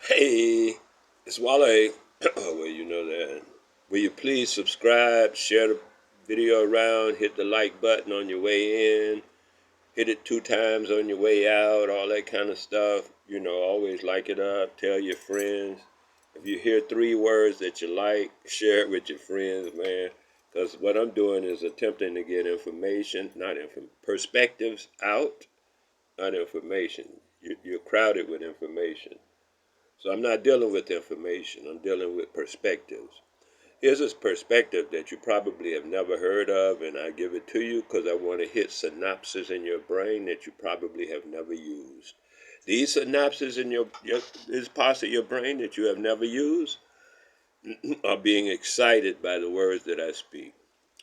Hey, it's Wale. Well, you know that. Will you please subscribe, share the video around, hit the like button on your way in, hit it 2 times on your way out, all that kind of stuff. Always like it up, tell your friends. If you hear 3 words that you like, share it with your friends, man. Because what I'm doing is attempting to get information, not perspectives out, not information. You're crowded with information. So I'm not dealing with information. I'm dealing with perspectives. Here's a perspective that you probably have never heard of, and I give it to you because I want to hit synapses in your brain that you probably have never used. These synapses in these parts of your brain that you have never used are being excited by the words that I speak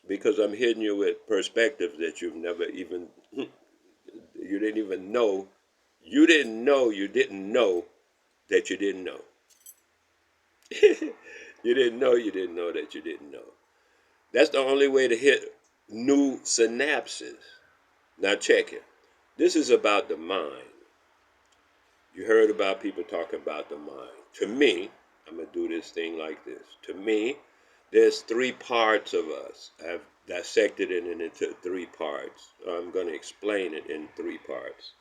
because I'm hitting you with perspectives that you've never even, you didn't even know, you didn't know that you didn't know. You didn't know that you didn't know. That's the only way to hit new synapses. Now check it. This is about the mind. You heard about people talking about the mind. To me, I'm going to do this thing like this. To me, there's 3 parts of us. I've dissected it into 3 parts. I'm going to explain it in 3 parts.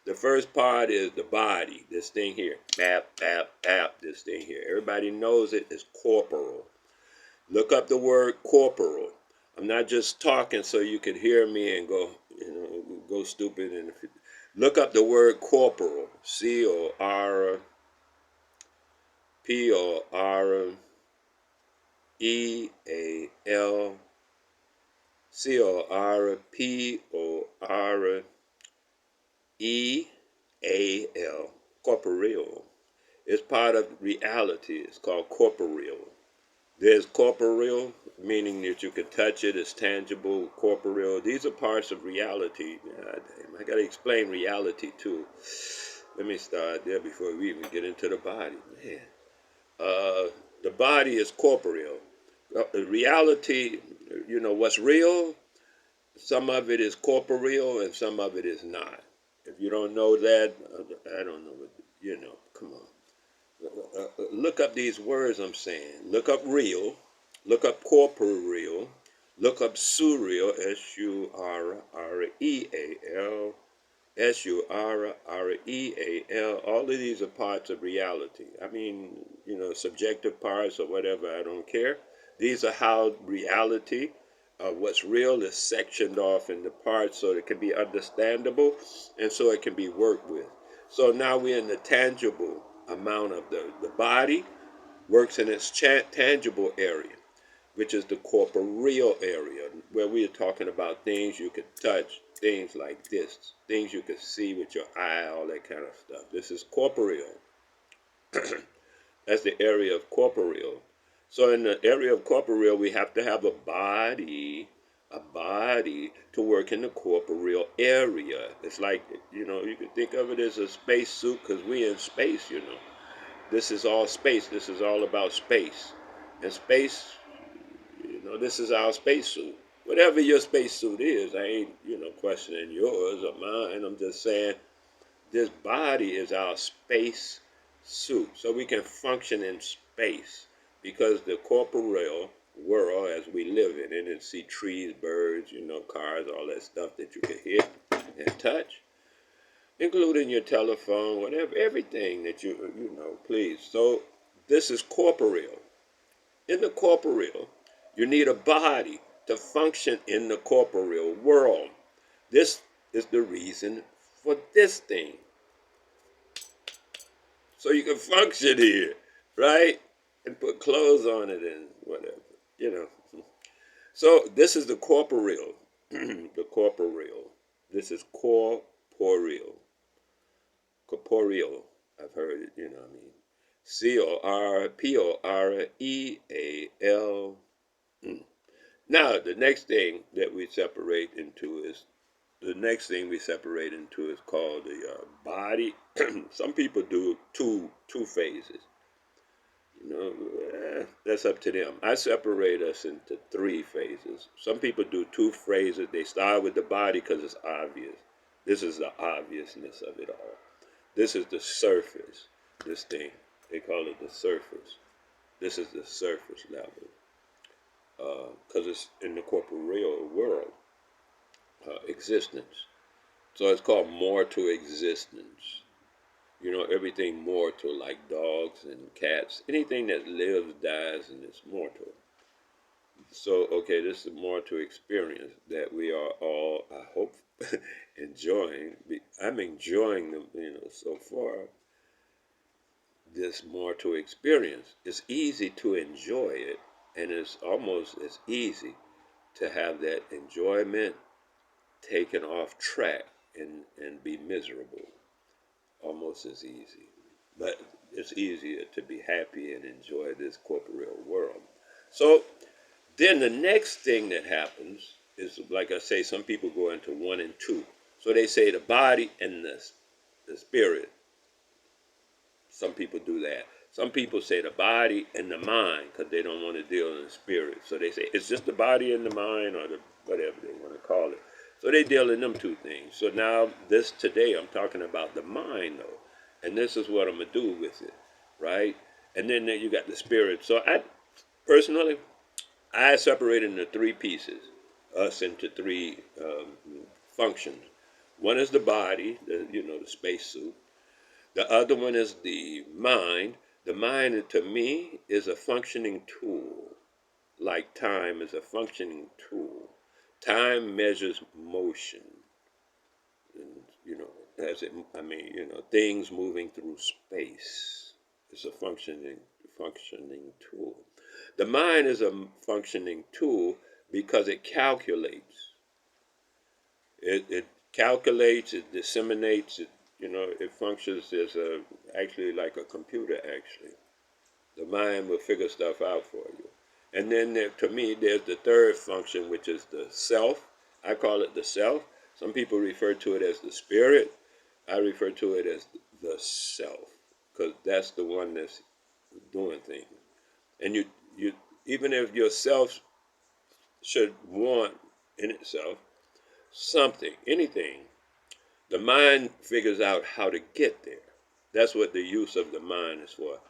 The first part is the body, this thing here. Bap, bap, bap, this thing here. Everybody knows it is corporal. Look up the word corporal. I'm not just talking so you can hear me and go stupid. And look up the word corporal. CORPOREAL. CORPOREAL. Corporeal. It's part of reality. It's called corporeal. There's corporeal, meaning that you can touch it, it's tangible, corporeal. These are parts of reality. God damn, I got to explain reality too. Let me start there before we even get into the body. Man, the body is corporeal. Reality, what's real, some of it is corporeal and some of it is not. If you don't know that, I don't know, come on. Look up these words I'm saying. Look up real, look up corporeal, look up surreal, Surreal, Surreal. All of these are parts of reality. I mean, subjective parts or whatever, I don't care. These are how reality, what's real, is sectioned off into parts so it can be understandable and so it can be worked with. So now we're in the tangible amount of the body works in its tangible area, which is the corporeal area, where we are talking about things you could touch, things like this, things you could see with your eye, all that kind of stuff. This is corporeal. That's the area of corporeal. So in the area of corporeal, we have to have a body to work in the corporeal area. It's like, you can think of it as a space suit because we're in space. This is all space. This is all about space. And space, this is our spacesuit. Whatever your spacesuit is, I ain't, questioning yours or mine. I'm just saying this body is our space suit. So we can function in space because the corporeal world as we live in it and see trees, birds, cars, all that stuff that you can hit and touch, including your telephone, whatever, everything that please. So this is corporeal. In the corporeal, you need a body to function in the corporeal world. This is the reason for this thing. So you can function here, right? And put clothes on it and whatever. So this is the corporeal. The corporeal. This is corporeal. Corporeal. I've heard it, what I mean. CORPOREAL. Now, the next thing we separate into is called the body. Some people do two phases. That's up to them. I separate us into 3 phases. Some people do 2 phases. They start with the body because it's obvious. This is the obviousness of it all. This is the surface. This thing They call it the surface. This is the surface level because it's in the corporeal world existence. So it's called more to existence. Everything mortal, like dogs and cats, anything that lives, dies, and is mortal. So, okay, this is more to experience that we are all, I hope, enjoying. I'm enjoying them, so far. This more to experience. It's easy to enjoy it, and it's almost as easy to have that enjoyment taken off track and be miserable. Almost as easy. But it's easier to be happy and enjoy this corporeal world. So then the next thing that happens is, like I say, some people go into one and two. So they say the body and the spirit. Some people do that. Some people say the body and the mind because they don't want to deal in the spirit. So they say it's just the body and the mind, or whatever they want to call it. So they deal in them two things. So now today I'm talking about the mind though. And this is what I'm going to do with it, right? And then you got the spirit. So personally, I separate into three pieces, us into three functions. One is the body, the spacesuit. The other one is the mind. The mind, to me, is a functioning tool, like time is a functioning tool. Time measures motion, and, things moving through space. It's a functioning tool. The mind is a functioning tool because it calculates. It calculates, it disseminates, it functions as actually like a computer, actually. The mind will figure stuff out for you. And then to me, there's the third function, which is the self. I call it the self. Some people refer to it as the spirit. I refer to it as the self because that's the one that's doing things. And you even if yourself should want in itself something, anything, the mind figures out how to get there. That's what the use of the mind is for,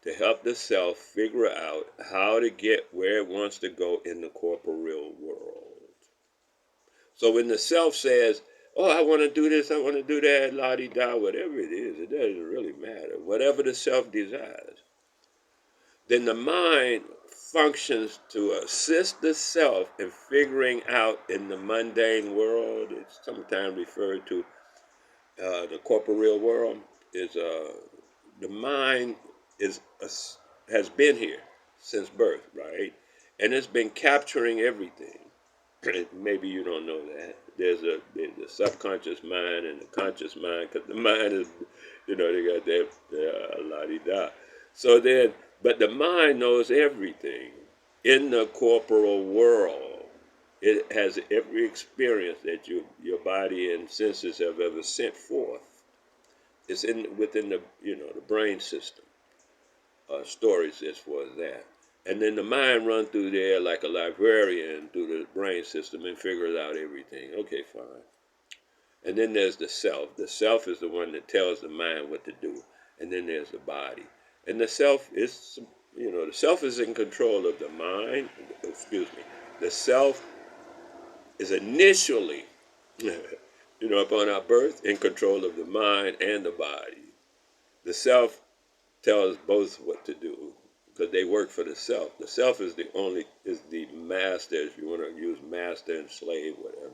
to help the self figure out how to get where it wants to go in the corporeal world. So when the self says, oh, I want to do this, I want to do that, la-di-da, whatever it is, it doesn't really matter. Whatever the self desires, then the mind functions to assist the self in figuring out in the mundane world. It's sometimes referred to the corporeal world. Is the mind has been here since birth, right? And it's been capturing everything. Maybe you don't know that. There's a subconscious mind and the conscious mind, because the mind is, they got their la-di-da. So then, but the mind knows everything in the corporal world. It has every experience that your body and senses have ever sent forth. It's within the brain system. Storage is for that. And then the mind runs through there like a librarian through the brain system and figures out everything. Okay, fine. And then there's the self. The self is the one that tells the mind what to do. And then there's the body. And the self is, the self is in control of the mind. Excuse me. The self is initially, upon our birth, in control of the mind and the body. The self tells both what to do because they work for the self. The self is the master, if you want to use master and slave, whatever,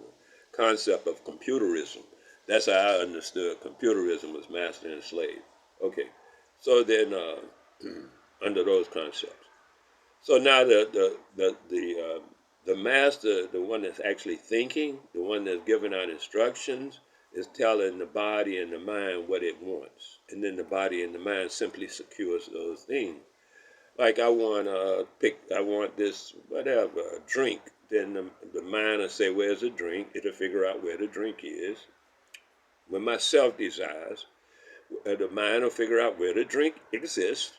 concept of computerism. That's how I understood computerism was master and slave. Okay, so then under those concepts. So now the master, the one that's actually thinking, the one that's giving out instructions, is telling the body and the mind what it wants. And then the body and the mind simply secures those things. Like I want this, whatever, drink. Then the mind will say, where's the drink? It'll figure out where the drink is. When my self desires, the mind will figure out where the drink exists.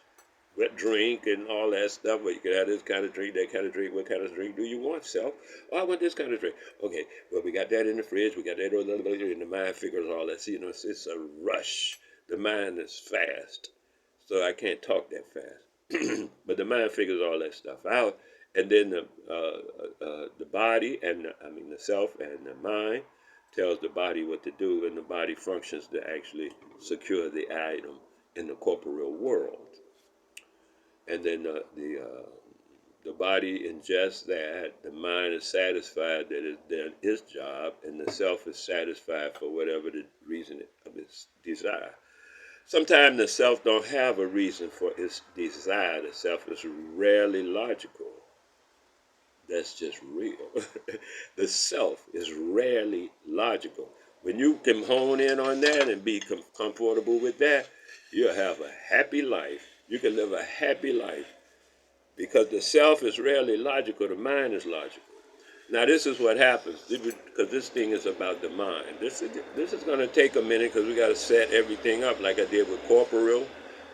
What drink and all that stuff, where you can have this kind of drink, that kind of drink, what kind of drink do you want, self? Oh, I want this kind of drink. Okay, well, we got that in the fridge, we got that, and the mind figures all that. See, it's a rush. The mind is fast. so I can't talk that fast. But the mind figures all that stuff out, and then the body and the self and the mind tells the body what to do, and the body functions to actually secure the item in the corporeal world. And then the body ingests that, the mind is satisfied that it's done its job, and the self is satisfied for whatever the reason of its desire. Sometimes the self don't have a reason for its desire. The self is rarely logical. That's just real. The self is rarely logical. When you can hone in on that and be comfortable with that, you'll have a happy life. You can live a happy life because the self is rarely logical. The mind is logical. Now this is what happens because this thing is about the mind. This is going to take a minute because we got to set everything up like I did with corporeal,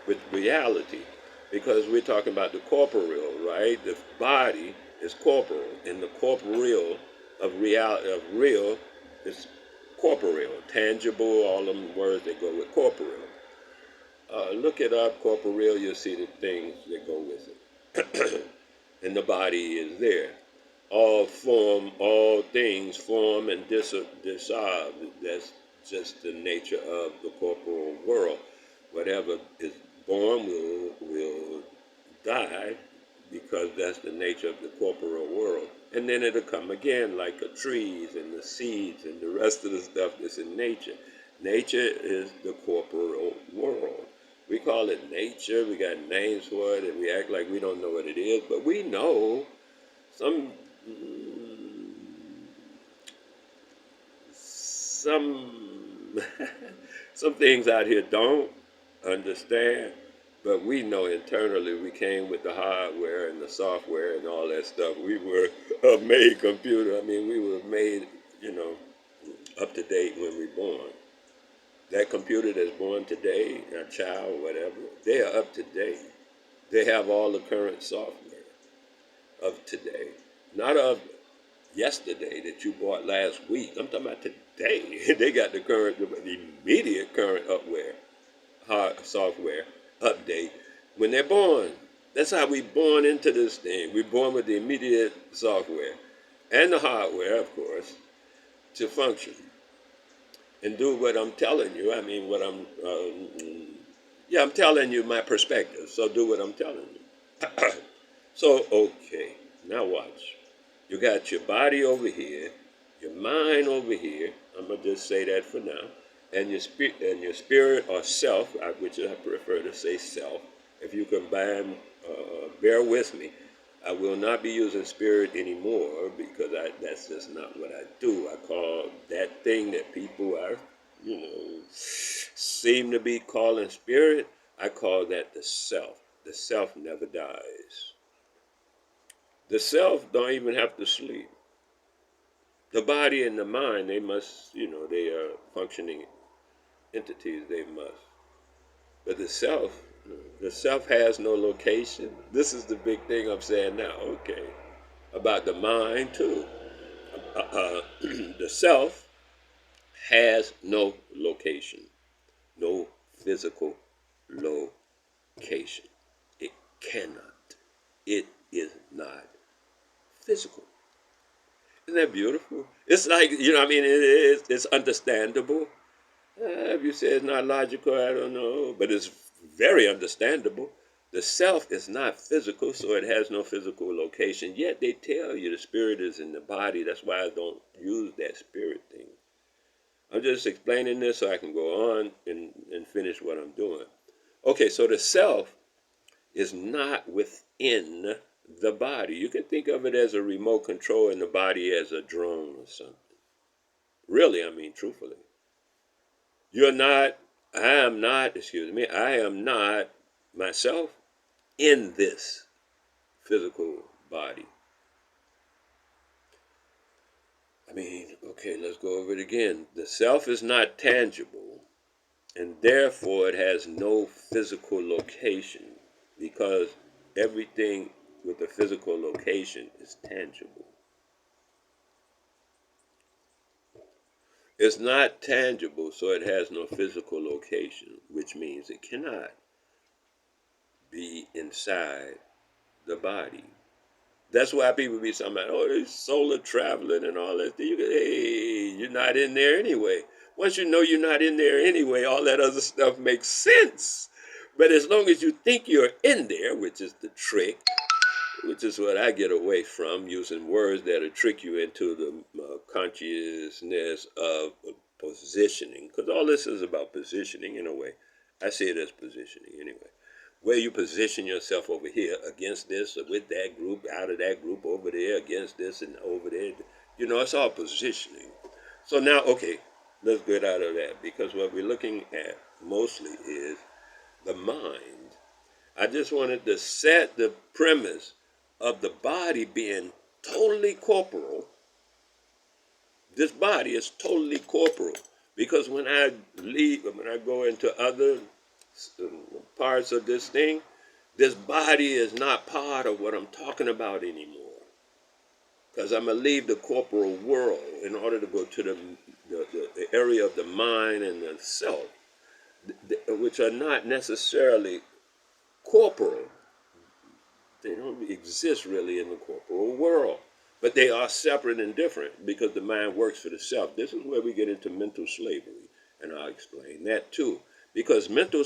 with reality, because we're talking about the corporeal, right? The body is corporeal, and the corporeal of real is corporeal, tangible. All them words that go with corporeal. Look it up, corporeal. You'll see the things that go with it, and the body is there. All things form and dissolve. That's just the nature of the corporal world. Whatever is born will die because that's the nature of the corporal world. And then it'll come again like the trees and the seeds and the rest of the stuff that's in nature. Nature is the corporal world. We call it nature. We got names for it, and we act like we don't know what it is, but we know. Some some things out here don't understand, but we know internally we came with the hardware and the software and all that stuff. We were a made computer. We were made, up to date when we born. That computer that's born today, a child, whatever, they are up to date. They have all the current software of today, not of yesterday that you bought last week. I'm talking about today. They got the immediate current software update when they're born. That's how we born into this thing. We're born with the immediate software and the hardware, of course, to function and do what I'm telling you. I'm telling you my perspective. So do what I'm telling you. So, okay, now watch. You got your body over here, your mind over here. I'm gonna just say that for now, and your spirit or self, which I prefer to say self. If you combine, bear with me. I will not be using spirit anymore because that's just not what I do. I call that thing that people are, seem to be calling spirit. I call that the self. The self never dies. The self don't even have to sleep. The body and the mind, they must, they are functioning entities, they must. But the self has no location. This is the big thing I'm saying now, okay. About the mind, too. The self has no location, no physical location. It cannot. It is not physical. Isn't that beautiful? It's like, it's understandable. If you say it's not logical, I don't know, but it's very understandable. The self is not physical, so it has no physical location. Yet they tell you the spirit is in the body. That's why I don't use that spirit thing. I'm just explaining this so I can go on and finish what I'm doing. Okay, so the self is not within the body. You can think of it as a remote control and the body as a drone or something. Really, truthfully. I am not myself in this physical body. Okay, let's go over it again. The self is not tangible, and therefore it has no physical location, because everything with a physical location is tangible. It's not tangible, so it has no physical location, which means it cannot be inside the body. That's why people be talking about, oh, there's solar traveling and all that. Hey, you're not in there anyway. Once you know you're not in there anyway, all that other stuff makes sense. But as long as you think you're in there, which is the trick, which is what I get away from, using words that'll trick you into the consciousness of positioning, because all this is about positioning in a way. I see it as positioning anyway. Where you position yourself over here against this or with that group, out of that group over there, against this and over there. You know, it's all positioning. So now, okay, let's get out of that, because what we're looking at mostly is the mind. I just wanted to set the premise of the body being totally corporal. This body is totally corporal, because when I leave, when I go into other parts of this thing, this body is not part of what I'm talking about anymore. Because I'm going to leave the corporal world in order to go to the area of the mind and the self, which are not necessarily corporal. They don't exist really in the corporal world, but they are separate and different, because the mind works for the self. This is where we get into mental slavery, and I'll explain that too. Because mental